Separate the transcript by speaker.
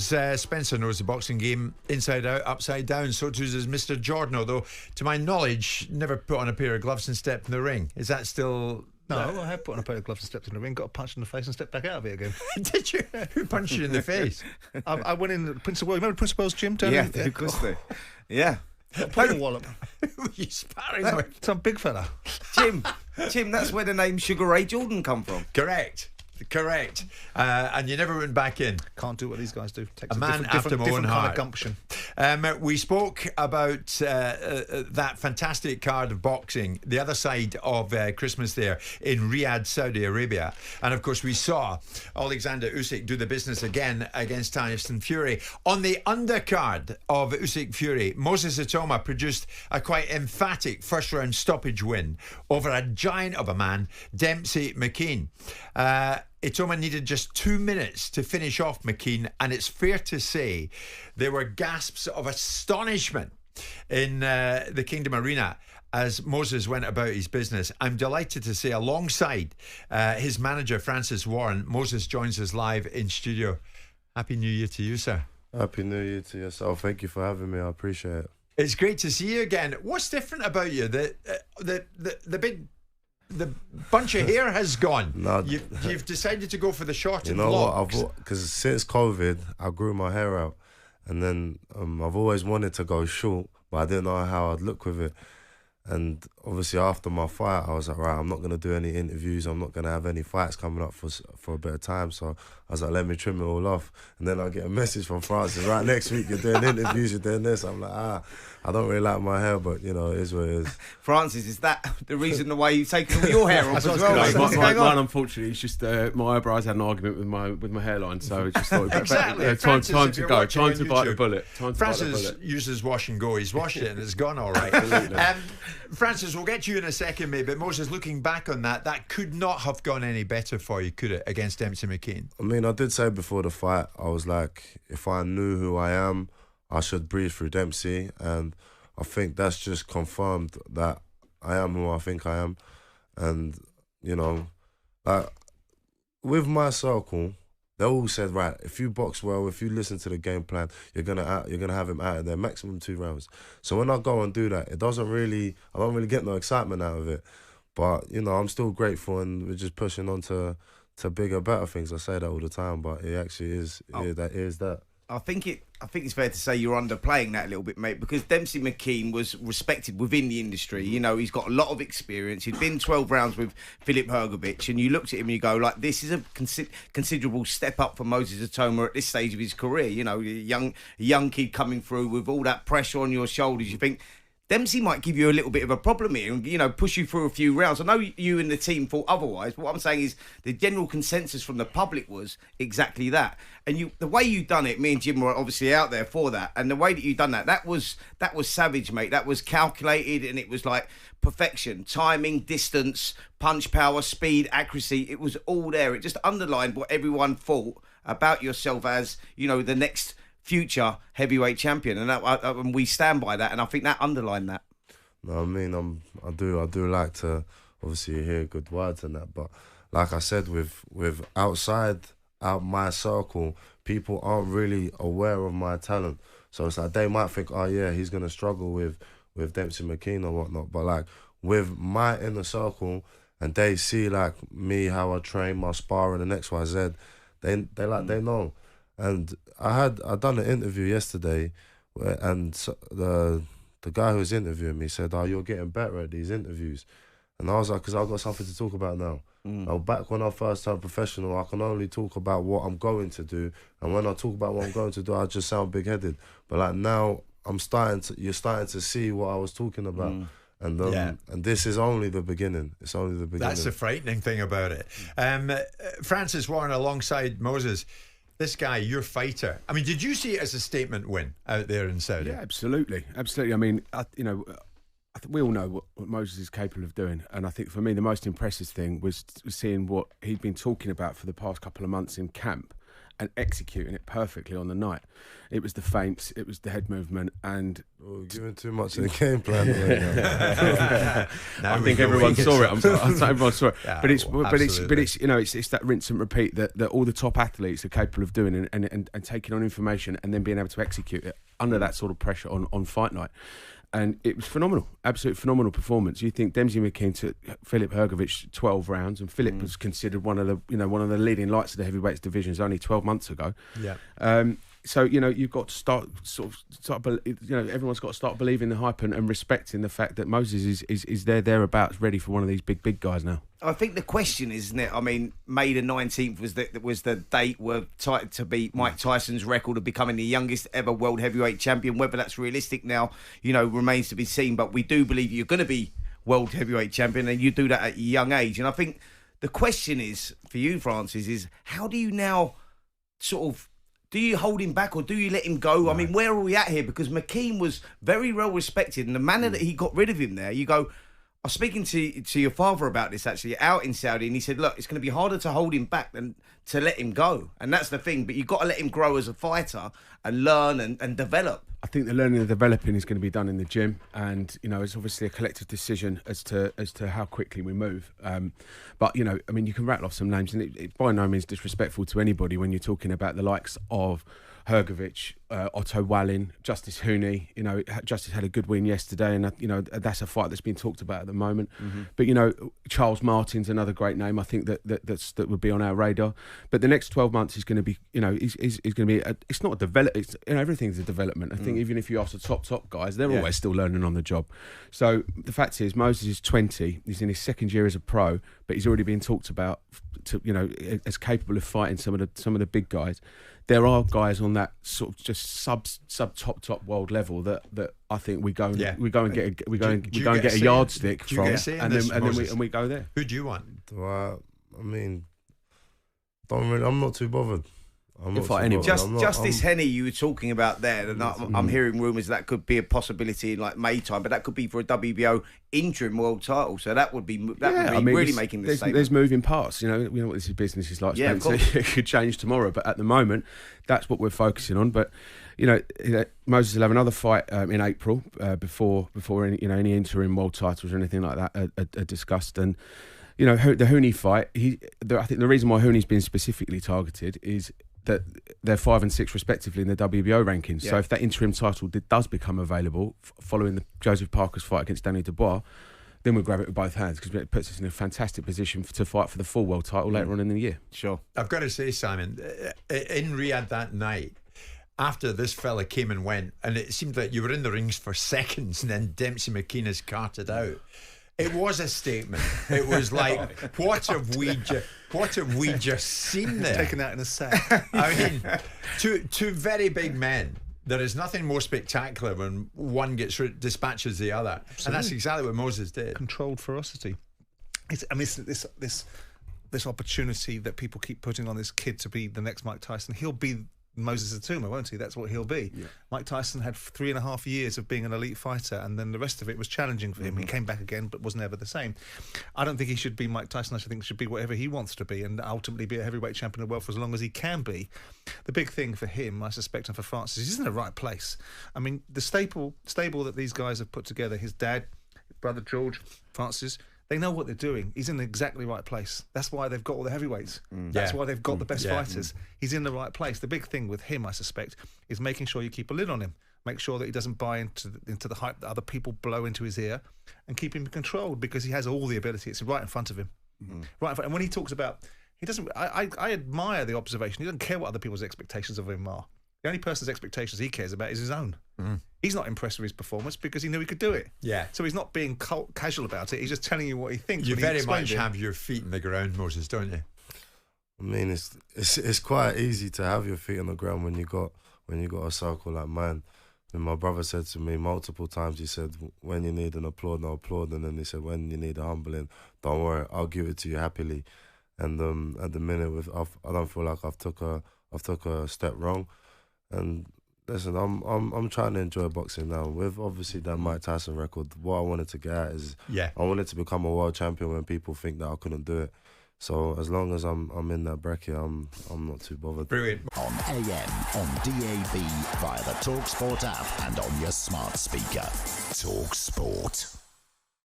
Speaker 1: Spencer knows the boxing game inside out, upside down. So too does Mr. Jordan, although, to my knowledge, never put on a pair of gloves and stepped in the ring. Is that still...
Speaker 2: No, I have put on a pair of gloves and stepped in the ring, got a punch in the face and stepped back out of it again.
Speaker 1: Did you? Who punched you in the face?
Speaker 2: I went in Prince of Wales. Remember Prince of Wales gym?
Speaker 3: Yeah, of course they. Yeah.
Speaker 2: Put a wallop.
Speaker 1: Who were you sparring with?
Speaker 2: Some big fella.
Speaker 3: Tim, that's where the name Sugar Ray Jordan come from.
Speaker 1: Correct. And you never went back in.
Speaker 2: Can't do what these guys do. Takes
Speaker 1: a man after my own
Speaker 2: different
Speaker 1: heart.
Speaker 2: kind of gumption.
Speaker 1: We spoke about that fantastic card of boxing, the other side of Christmas there in Riyadh, Saudi Arabia. And of course we saw Alexander Usyk do the business again against Tyson Fury. On the undercard of Usyk Fury, Moses Itauma produced a quite emphatic first round stoppage win over a giant of a man, Demsey McKean. Itauma needed just 2 minutes to finish off McKean, and it's fair to say there were gasps of astonishment in the Kingdom Arena as Moses went about his business. I'm delighted to say, alongside his manager, Francis Warren, Moses joins us live in studio. Happy New Year to you, sir.
Speaker 4: Happy New Year to yourself. Thank you for having me. I appreciate it.
Speaker 1: It's great to see you again. What's different about you? The bunch of hair has gone.
Speaker 4: No,
Speaker 1: you've decided to go for the shortened
Speaker 4: You know
Speaker 1: locks.
Speaker 4: what? Because since COVID, I grew my hair out, and then I've always wanted to go short, but I didn't know how I'd look with it. And obviously after my fight, I was like, right, I'm not going to do any interviews. I'm not going to have any fights coming up for a bit of time. So I was like, let me trim it all off. And then I get a message from Francis, right, next week you're doing interviews, you're doing this. I'm like, I don't really like my hair, but, you know, it is what it is.
Speaker 3: Francis, is that the reason why you've taken all your hair off as well?
Speaker 5: No, mine, unfortunately, it's just my eyebrows had an argument with my hairline, so it just thought
Speaker 1: exactly.
Speaker 5: Time to go, time to bite the bullet.
Speaker 1: Francis uses wash and go. He's washed it and it's gone all right. Francis, we'll get to you in a second, mate, but Moses, looking back on that could not have gone any better for you, could it, against Demsey McKean?
Speaker 4: I mean, I did say before the fight, I was like, if I knew who I am, I should breathe through Demsey, and I think that's just confirmed that I am who I think I am. And, you know, with my circle, they all said, right, if you box well, if you listen to the game plan, you're gonna have him out of there, maximum 2 rounds. So when I go and do that, I don't really get no excitement out of it. But, you know, I'm still grateful, and we're just pushing on to bigger, better things. I say that all the time, but it actually is that.
Speaker 3: I think it's fair to say you're underplaying that a little bit, mate, because Demsey McKean was respected within the industry. You know, he's got a lot of experience. He'd been 12 rounds with Filip Hrgovic, and you looked at him and you go, like, this is a considerable step up for Moses Itauma at this stage of his career. You know, a young kid coming through with all that pressure on your shoulders. You think Demsey might give you a little bit of a problem here and, you know, push you through a few rounds. I know you and the team thought otherwise, but what I'm saying is the general consensus from the public was exactly that. And the way you done it, me and Jim were obviously out there for that, and the way that you done that was savage, mate. That was calculated, and it was like perfection. Timing, distance, punch power, speed, accuracy. It was all there. It just underlined what everyone thought about yourself as, you know, the next future heavyweight champion, and we stand by that, and I think that underlined that.
Speaker 4: No, I mean, I do like to obviously hear good words and that, but like I said, with outside my circle, people aren't really aware of my talent, so it's like they might think, oh yeah, he's gonna struggle with Demsey McKean or whatnot, but like with my inner circle, and they see like me, how I train, my sparring and XYZ, they know. And I done an interview yesterday, and the guy who was interviewing me said, "Oh, you're getting better at these interviews," and I was like, "Because I've got something to talk about now." Back when I first turned professional, I can only talk about what I'm going to do, and when I talk about what I'm going to do, I just sound big-headed. But like now, you're starting to see what I was talking about. And this is only the beginning. It's only the beginning.
Speaker 1: That's the frightening thing about it. Francis Warren alongside Moses. This guy, your fighter. I mean, did you see it as a statement win out there in Saudi?
Speaker 5: Yeah, absolutely. I mean, I think we all know what Moses is capable of doing, and I think for me the most impressive thing was seeing what he'd been talking about for the past couple of months in camp, and executing it perfectly on the night. It was the feints, it was the head movement, and
Speaker 4: giving too much of the game plan away now.
Speaker 5: I think everyone saw it. I'm sorry, everyone saw it.
Speaker 1: Yeah,
Speaker 5: but it's
Speaker 1: absolutely.
Speaker 5: it's that rinse and repeat that all the top athletes are capable of doing, and taking on information and then being able to execute it under that sort of pressure on fight night. And it was phenomenal, absolutely phenomenal performance. You think Demsey McKean took Filip Hrgovic 12 rounds, and Filip was considered one of the leading lights of the heavyweights divisions only 12 months ago.
Speaker 1: Yeah.
Speaker 5: So you've got to start everyone's got to start believing the hype and respecting the fact that Moses is thereabouts ready for one of these big guys now.
Speaker 3: I think the question is, isn't it? I mean, May the 19th was the date were tight to beat Mike Tyson's record of becoming the youngest ever world heavyweight champion. Whether that's realistic now, remains to be seen. But we do believe you're going to be world heavyweight champion, and you do that at a young age. And I think the question is for you, Francis, is how do you now sort of. Do you hold him back or do you let him go? Right. I mean, where are we at here? Because McKean was very well respected, and the manner that he got rid of him there, you go, I was speaking to your father about this actually out in Saudi, and he said, look, it's going to be harder to hold him back than to let him go. And that's the thing, but you've got to let him grow as a fighter and learn and develop.
Speaker 5: I think the learning and developing is going to be done in the gym, and it's obviously a collective decision as to how quickly we move. But you can rattle off some names, and it by no means disrespectful to anybody when you're talking about the likes of Hrgovic, Otto Wallin, Justice Hooney. Justice had a good win yesterday, and that's a fight that's been talked about at the moment. Mm-hmm. But Charles Martin's another great name. I think that would be on our radar. But the next 12 months is going to be, is going to be. It's not a develop. It's everything's a development. I think even if you ask the top guys, they're always still learning on the job. So the fact is, Moses is 20. He's in his second year as a pro, but he's already been talked about as capable of fighting some of the big guys. There are guys on that sort of just sub top world level that I think we go and get a yardstick from, and we go there.
Speaker 1: Who do you want?
Speaker 4: I'm not too bothered.
Speaker 3: Justice Henney, you were talking about there, and I'm hearing rumours that could be a possibility in like May time, but that could be for a WBO interim world title. So that would be really making the statement.
Speaker 5: There's moving parts. We know what this business is like.
Speaker 3: Yeah,
Speaker 5: Spencer. It could change tomorrow, but at the moment, that's what we're focusing on. But Moses will have another fight in April before any interim world titles or anything like that are discussed. And the Hooney fight, I think the reason why Hooney's been specifically targeted is that they're 5 and 6 respectively in the WBO rankings. Yeah. So if that interim title does become available following the Joseph Parker's fight against Danny Dubois, then we'll grab it with both hands, because it puts us in a fantastic position to fight for the full world title later on in the year.
Speaker 3: Sure.
Speaker 1: I've got to say, Simon, in Riyadh that night, after this fella came and went, and it seemed like you were in the rings for seconds, and then Demsey McKean is carted out. It was a statement. It was like, what have we just seen there?
Speaker 2: Taken out in a sack.
Speaker 1: I mean, two very big men. There is nothing more spectacular when one dispatches the other. Absolutely. And that's exactly what Moses did.
Speaker 2: Controlled ferocity. It's this opportunity that people keep putting on this kid to be the next Mike Tyson. He'll be Moses Itauma, won't he? That's what he'll be. Yeah. Mike Tyson had 3.5 years of being an elite fighter, and then the rest of it was challenging for him. He came back again, but was never the same. I don't think he should be Mike Tyson. I think he should be whatever he wants to be, and ultimately be a heavyweight champion of the world for as long as he can be. The big thing for him, I suspect, and for Francis, he's in the right place. I mean, the stable that these guys have put together, his dad, his brother George, Francis, they know what they're doing. He's in the exactly right place. That's why they've got all the heavyweights. That's why they've got the best fighters. He's in the right place. The big thing with him, I suspect, is making sure you keep a lid on him. Make sure that he doesn't buy into the hype that other people blow into his ear, and keep him controlled, because he has all the ability. It's right in front of him. Right in front. And when he talks about, he doesn't. I admire the observation. He doesn't care what other people's expectations of him are. The only person's expectations he cares about is his own. He's not impressed with his performance because he knew he could do it. Yeah. So he's not being casual about it. He's just telling you what he thinks.
Speaker 1: You very much have your feet in the ground, Moses, don't you?
Speaker 4: I mean, it's quite easy to have your feet on the ground when you got a circle like mine. And my brother said to me multiple times, he said, when you need an applaud, I'll applaud. And then he said, when you need a humbling, don't worry, I'll give it to you happily. And at the minute, I don't feel like I've took a step wrong. And listen, I'm trying to enjoy boxing now. With obviously that Mike Tyson record, what I wanted to get at is I wanted to become a world champion when people think that I couldn't do it. So as long as I'm in that bracket, I'm not too bothered.
Speaker 1: Brilliant.
Speaker 6: On AM, on DAB, via the talkSPORT app and on your smart speaker. talkSPORT.